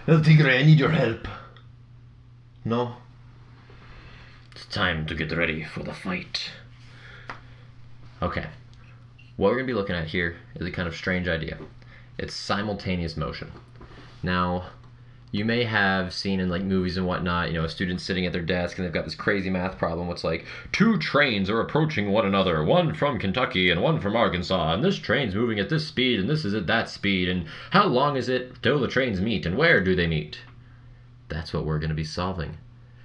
El Tigre, I need your help. No? It's time to get ready for the fight. Okay. What we're going to be looking at here is a kind of strange idea. It's simultaneous motion. Now, you may have seen in like movies and whatnot, a student sitting at their desk and they've got this crazy math problem. It's like, two trains are approaching one another, one from Kentucky and one from Arkansas, and this train's moving at this speed and this is at that speed, and how long is it till the trains meet and where do they meet? That's what we're going to be solving.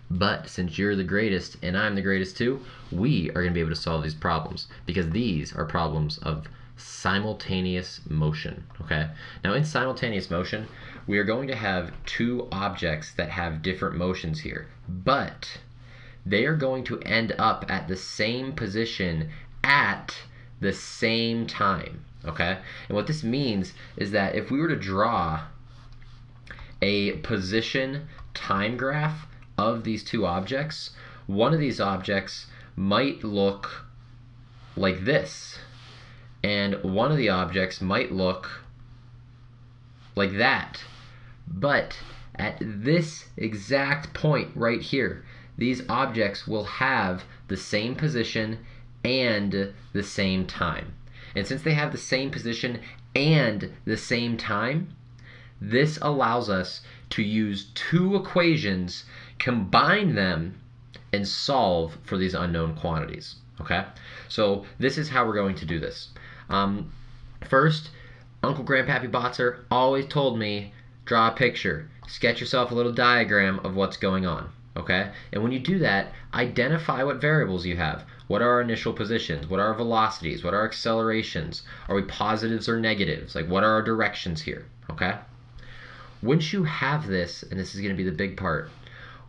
But since you're the greatest and I'm the greatest too, we are going to be able to solve these problems because these are problems of simultaneous motion, okay? Now in simultaneous motion, we are going to have two objects that have different motions here, but they are going to end up at the same position at the same time, okay? And what this means is that if we were to draw a position time graph of these two objects, one of these objects might look like this, and one of the objects might look like that. But at this exact point right here, these objects will have the same position and the same time. And since they have the same position and the same time, this allows us to use two equations, combine them, and solve for these unknown quantities, okay? So this is how we're going to do this. First, Uncle Grandpappy Botzer always told me, draw a picture, sketch yourself a little diagram of what's going on, okay? And when you do that, identify what variables you have. What are our initial positions? What are our velocities? What are our accelerations? Are we positives or negatives? Like, what are our directions here, okay? Once you have this, and this is going to be the big part,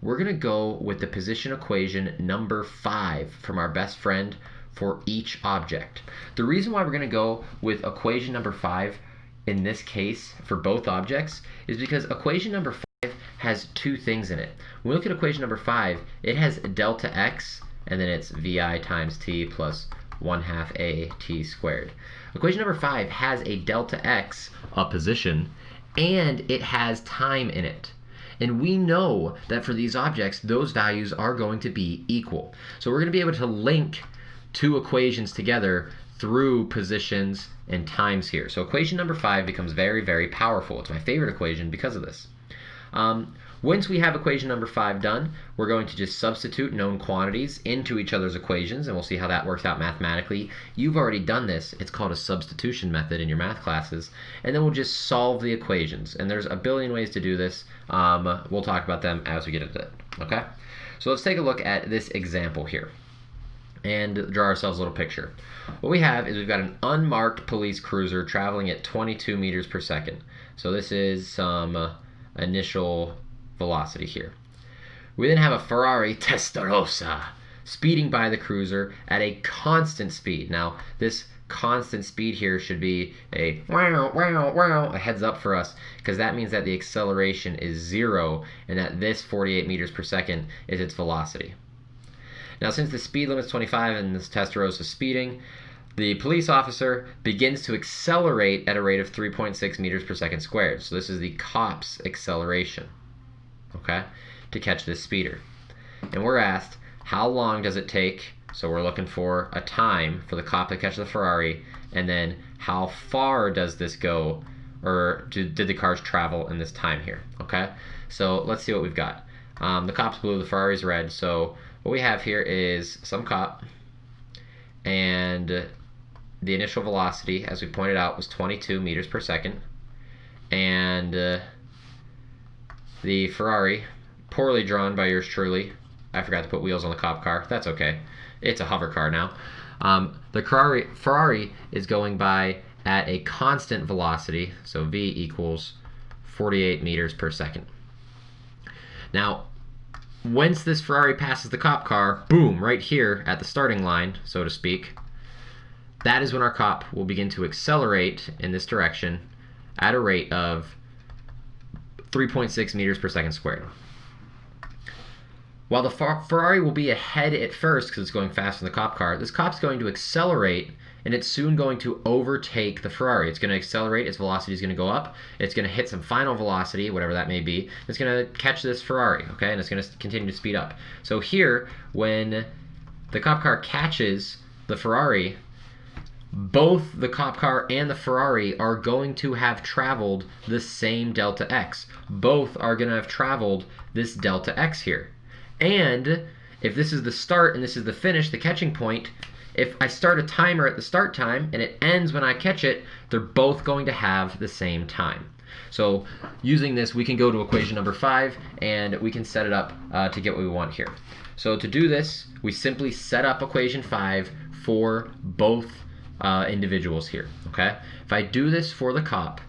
we're going to go with the position equation number 5 from our best friend for each object. The reason why we're going to go with equation number 5 in this case for both objects is because equation number 5 has two things in it. When we look at equation number 5, it has delta x, and then it's vi times t plus 1/2 a t squared. Equation number 5 has a delta x, a position, and it has time in it. And we know that for these objects, those values are going to be equal. So we're going to be able to link two equations together through positions and times here. So equation number 5 becomes very, very powerful. It's my favorite equation because of this. Once we have equation number 5 done, we're going to just substitute known quantities into each other's equations, and we'll see how that works out mathematically. You've already done this. It's called a substitution method in your math classes. And then we'll just solve the equations. And there's a billion ways to do this. We'll talk about them as we get into it. Okay? So let's take a look at this example here and draw ourselves a little picture. What we have is we've got an unmarked police cruiser traveling at 22 meters per second. So this is some initial velocity here. We then have a Ferrari Testarossa speeding by the cruiser at a constant speed. Now, this constant speed here should be a wow, wow, wow, a heads up for us, because that means that the acceleration is 0 and that this 48 meters per second is its velocity. Now, since the speed limit is 25 and this Testarossa is speeding, the police officer begins to accelerate at a rate of 3.6 meters per second squared. So this is the cop's acceleration, okay, to catch this speeder. And we're asked, how long does it take? So we're looking for a time for the cop to catch the Ferrari, and then how far does this go, or did the cars travel in this time here, okay? So let's see what we've got. The cop's blue, the Ferrari's red, so what we have here is some cop, and the initial velocity, as we pointed out, was 22 meters per second, and the Ferrari, poorly drawn by yours truly. I forgot to put wheels on the cop car. That's okay. It's a hover car now. The Ferrari is going by at a constant velocity, so v equals 48 meters per second. Now, once this Ferrari passes the cop car, boom, right here at the starting line, so to speak, that is when our cop will begin to accelerate in this direction at a rate of 3.6 meters per second squared. While the Ferrari will be ahead at first because it's going faster than the cop car, this cop's going to accelerate and it's soon going to overtake the Ferrari. It's going to accelerate, its velocity is going to go up, it's going to hit some final velocity, whatever that may be, it's going to catch this Ferrari, okay, and it's going to continue to speed up. So here, when the cop car catches the Ferrari, both the cop car and the Ferrari are going to have traveled the same delta x. Both are going to have traveled this delta x here. And if this is the start and this is the finish, the catching point, if I start a timer at the start time and it ends when I catch it, they're both going to have the same time. So using this, we can go to equation number 5 and we can set it up to get what we want here. So to do this, we simply set up equation 5 for both individuals here, okay? If I do this for the cop,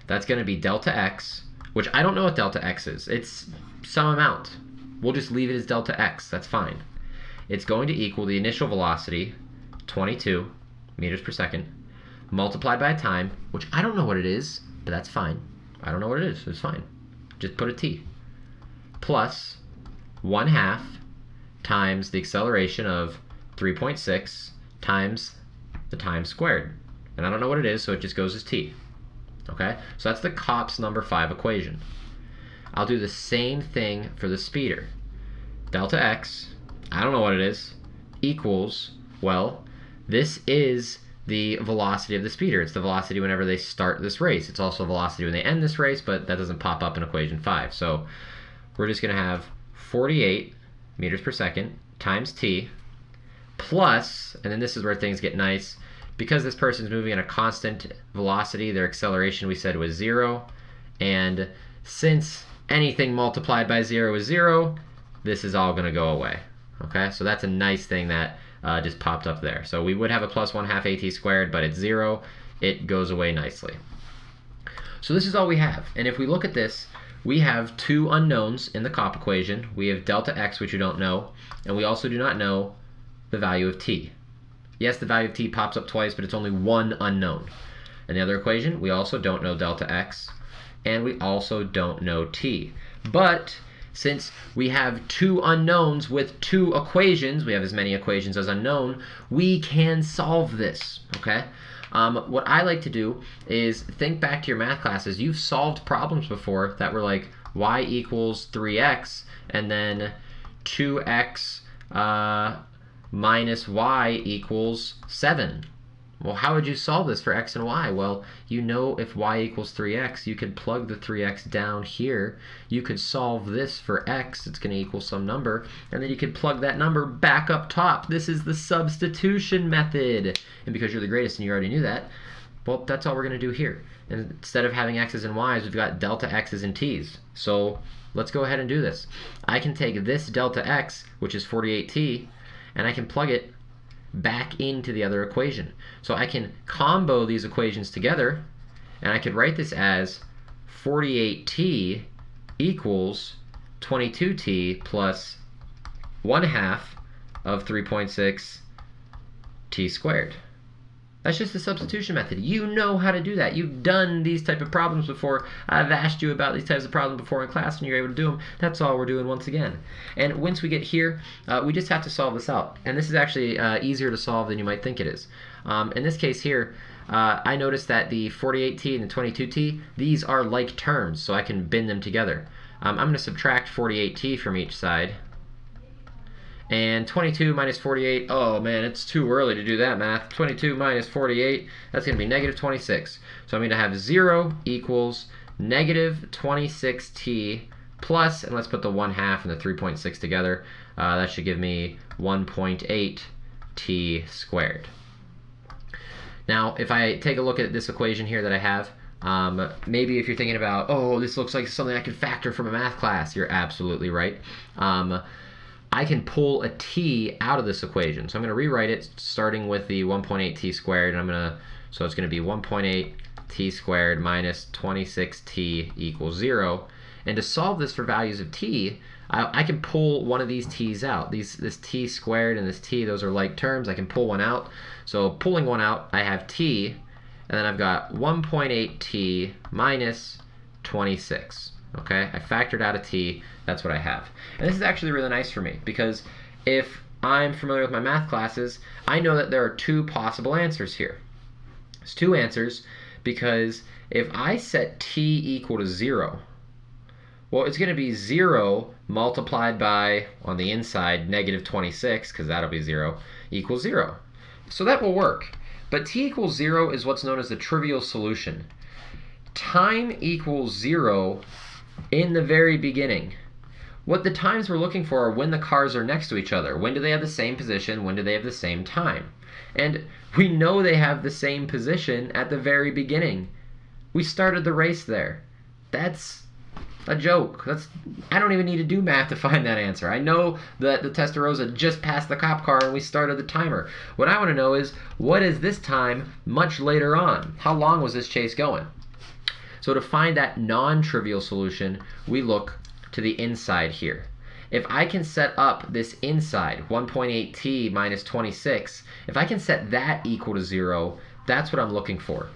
that's going to be delta x, which I don't know what delta x is. It's some amount. We'll just leave it as delta x. That's fine. It's going to equal the initial velocity, 22 meters per second, multiplied by a time, which I don't know what it is, but that's fine. I don't know what it is. It's fine. Just put a t. Plus 1/2 times the acceleration of 3.6 times the time squared. And I don't know what it is, so it just goes as t. Okay? So that's the cop's number 5 equation. I'll do the same thing for the speeder. Delta x, I don't know what it is, equals, well, this is the velocity of the speeder. It's the velocity whenever they start this race. It's also velocity when they end this race, but that doesn't pop up in equation 5. So we're just going to have 48 meters per second times t plus, and then this is where things get nice, because this person's moving at a constant velocity, their acceleration we said was 0, and since anything multiplied by 0 is 0, this is all going to go away. Okay, so that's a nice thing that just popped up there. So we would have a plus 1/2 at squared, but it's 0. It goes away nicely. So this is all we have. And if we look at this, we have two unknowns in the COP equation. We have delta x, which we don't know, and we also do not know the value of t. Yes, the value of t pops up twice, but it's only one unknown. In the other equation, we also don't know delta x, and we also don't know t. But since we have two unknowns with two equations, we have as many equations as unknown, we can solve this, okay? What I like to do is think back to your math classes. You've solved problems before that were like y equals 3x and then 2x minus y equals 7. Well, how would you solve this for x and y? Well, you know if y equals 3x, you could plug the 3x down here. You could solve this for x, it's going to equal some number, and then you could plug that number back up top. This is the substitution method. And because you're the greatest and you already knew that, well, that's all we're going to do here. And instead of having x's and y's, we've got delta x's and t's. So let's go ahead and do this. I can take this delta x, which is 48t, and I can plug it back into the other equation. So I can combo these equations together, and I could write this as 48t equals 22t plus 1/2 of 3.6 t squared. That's just the substitution method. You know how to do that. You've done these type of problems before. I've asked you about these types of problems before in class and you're able to do them. That's all we're doing once again. And once we get here, we just have to solve this out. And this is actually easier to solve than you might think it is. In this case here, I noticed that the 48t and the 22t, these are like terms, so I can bin them together. I'm going to subtract 48t from each side. And 22 minus 48, oh man, it's too early to do that math. 22 minus 48, that's going to be negative 26. So I'm going to have 0 equals negative 26t plus, and let's put the 1/2 and the 3.6 together. That should give me 1.8 t squared. Now, if I take a look at this equation here that I have, maybe if you're thinking about, oh, this looks like something I could factor from a math class, you're absolutely right. I can pull a t out of this equation. So I'm going to rewrite it starting with the 1.8 t squared. And so it's going to be 1.8 t squared minus 26t equals 0. And to solve this for values of t, I can pull one of these t's out. This t squared and this t, those are like terms. I can pull one out. So pulling one out, I have t, and then I've got 1.8t minus 26. Okay, I factored out a t, that's what I have. And this is actually really nice for me, because if I'm familiar with my math classes, I know that there are two possible answers here. There's two answers because if I set t equal to 0, well, it's going to be 0 multiplied by, on the inside, negative 26, because that'll be 0, equals 0. So that will work. But t equals 0 is what's known as the trivial solution. Time equals 0 in the very beginning. What the times we're looking for are when the cars are next to each other. When do they have the same position? When do they have the same time? And we know they have the same position at the very beginning. We started the race there. That's a joke. I don't even need to do math to find that answer. I know that the Testarossa just passed the cop car and we started the timer. What I want to know is, what is this time much later on? How long was this chase going? So to find that non-trivial solution, we look to the inside here. If I can set up this inside, 1.8t minus 26, if I can set that equal to 0, that's what I'm looking for.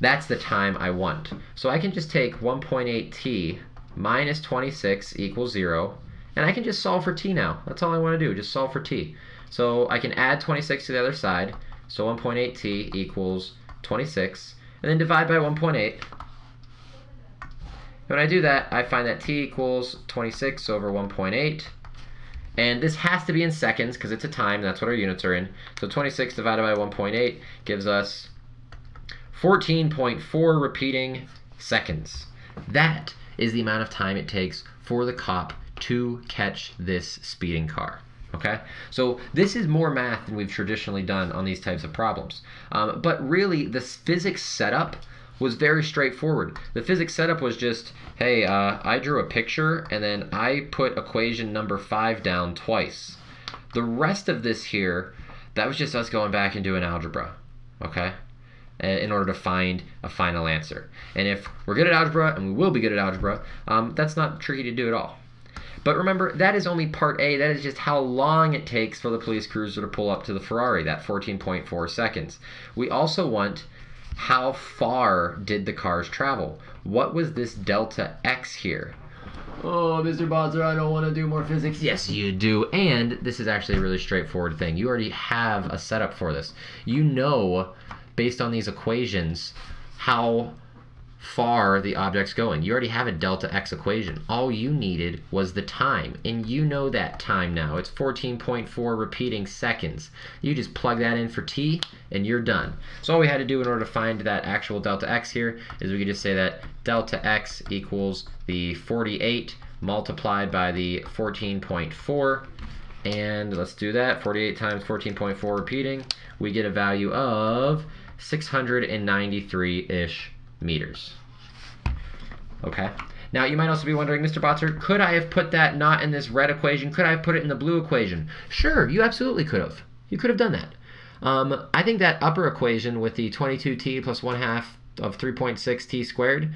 That's the time I want. So I can just take 1.8t minus 26 equals 0, and I can just solve for t now. That's all I want to do, just solve for t. So I can add 26 to the other side, so 1.8t equals 26, and then divide by 1.8. When I do that, I find that t equals 26 over 1.8. And this has to be in seconds because it's a time. That's what our units are in. So 26 divided by 1.8 gives us 14.4 repeating seconds. That is the amount of time it takes for the cop to catch this speeding car. Okay, so this is more math than we've traditionally done on these types of problems. But really, the physics setup was very straightforward. The physics setup was just, hey, I drew a picture and then I put equation number 5 down twice. The rest of this here, that was just us going back and doing algebra, okay, in order to find a final answer. And if we're good at algebra, and we will be good at algebra, that's not tricky to do at all. But remember, that is only part A. That is just how long it takes for the police cruiser to pull up to the Ferrari, that 14.4 seconds. We also want, how far did the cars travel? What was this delta x here? Oh, Mr. Bonzer, I don't want to do more physics. Yes, you do. And this is actually a really straightforward thing. You already have a setup for this. You know, based on these equations, how far the object's going. You already have a delta x equation. All you needed was the time, and you know that time now. It's 14.4 repeating seconds. You just plug that in for t, and you're done. So all we had to do in order to find that actual delta x here is we could just say that delta x equals the 48 multiplied by the 14.4, and let's do that. 48 times 14.4 repeating, we get a value of 693-ish meters. Okay. Now you might also be wondering, Mr. Botzer, could I have put that not in this red equation? Could I have put it in the blue equation? Sure, you absolutely could have. You could have done that. I think that upper equation with the 22t plus 1/2 of 3.6t squared,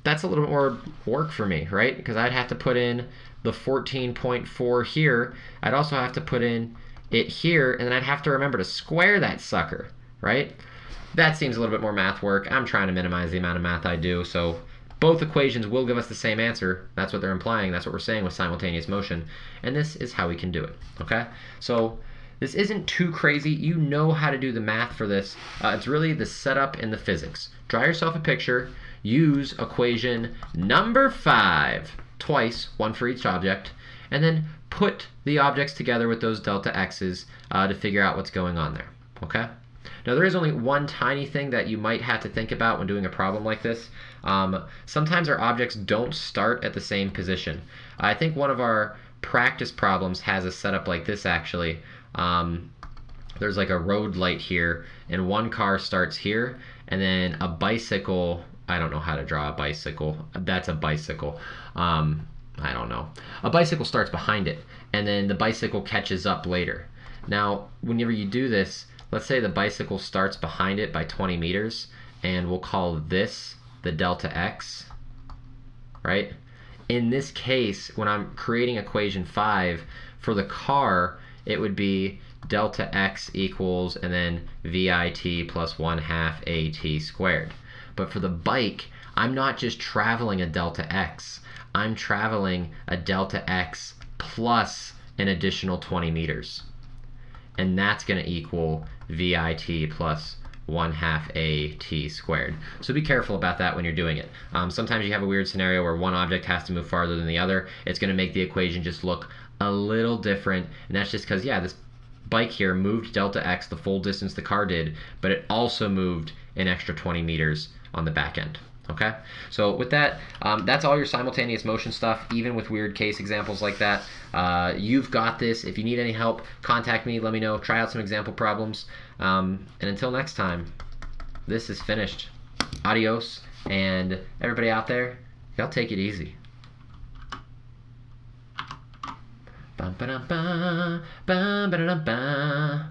that's a little bit more work for me, right? Because I'd have to put in the 14.4 here. I'd also have to put in it here, and then I'd have to remember to square that sucker, right? That seems a little bit more math work. I'm trying to minimize the amount of math I do, so both equations will give us the same answer. That's what they're implying. That's what we're saying with simultaneous motion. And this is how we can do it, okay? So this isn't too crazy. You know how to do the math for this. It's really the setup and the physics. Draw yourself a picture. Use equation number 5 twice, one for each object, and then put the objects together with those delta x's to figure out what's going on there, okay? Now there is only one tiny thing that you might have to think about when doing a problem like this. Sometimes our objects don't start at the same position. I think one of our practice problems has a setup like this actually. There's like a road light here, and one car starts here, and then a bicycle, I don't know how to draw a bicycle. That's a bicycle. I don't know. A bicycle starts behind it, and then the bicycle catches up later. Now, whenever you do this, let's say the bicycle starts behind it by 20 meters, and we'll call this the delta x, right? In this case, when I'm creating equation 5, for the car, it would be delta x equals, and then VIT plus 1/2 AT squared. But for the bike, I'm not just traveling a delta x, I'm traveling a delta x plus an additional 20 meters. And that's going to equal VIT plus 1/2 AT squared. So be careful about that when you're doing it. Sometimes you have a weird scenario where one object has to move farther than the other. It's going to make the equation just look a little different, and that's just because, yeah, this bike here moved delta x the full distance the car did, but it also moved an extra 20 meters on the back end. Okay, so with that, that's all your simultaneous motion stuff, even with weird case examples like that. You've got this. If you need any help, contact me, let me know, try out some example problems. And until next time, this is finished. Adios, and everybody out there, y'all take it easy. Bum, ba, da, ba, ba, ba, da, ba.